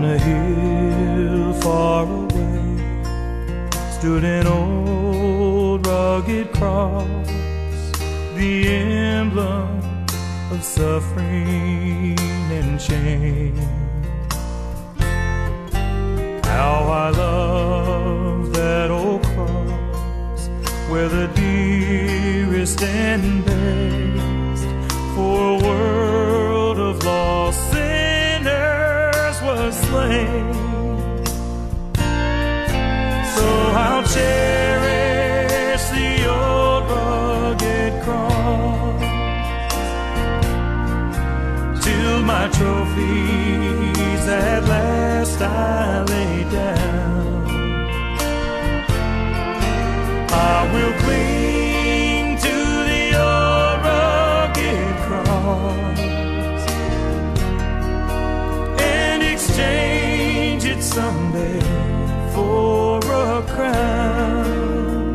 a hill far away stood an old rugged cross, the emblem of suffering and shame. How I love that old cross, where the dearest and best for a world of lost sinners was slain. So I'll cherish the old rugged cross till my trophies at last I lay down. I will cling to the old rugged cross and exchange it someday for a crown.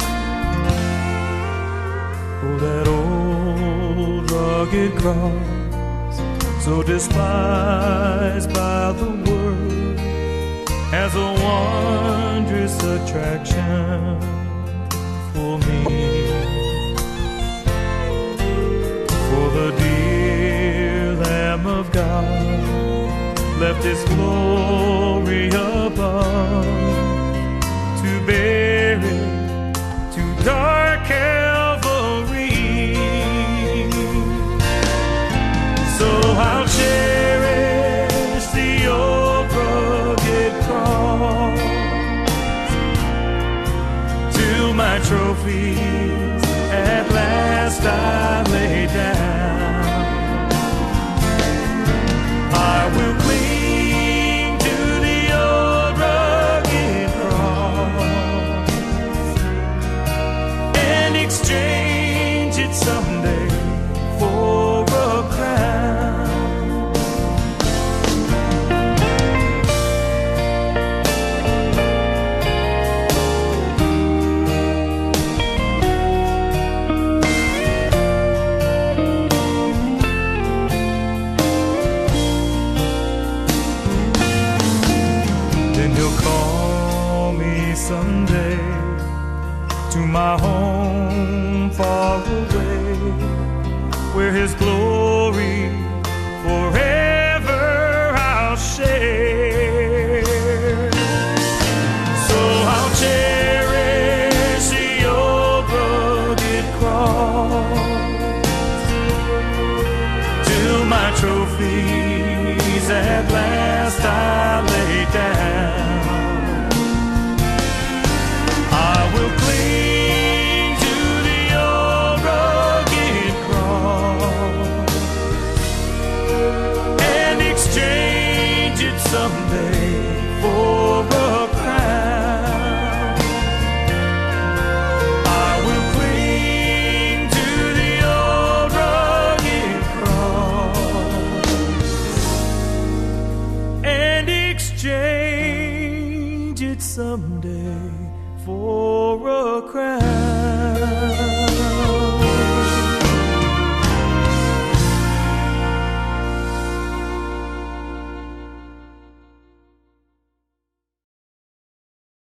Oh, that old rugged cross, so despised by the world, has a wondrous attraction for me. For the dear Lamb of God left His glory above to bear it to dark Calvary. So I'll cherish the old rugged cross till my trophies at last I lay down. I will cling to the old rugged cross and exchange it someday for a crown. Someday to my home far away, where His glory forever I'll share. So I'll cherish the old rugged cross till my trophies at last I lay down. Someday for a crown, I will cling to the old rugged cross and exchange it someday for a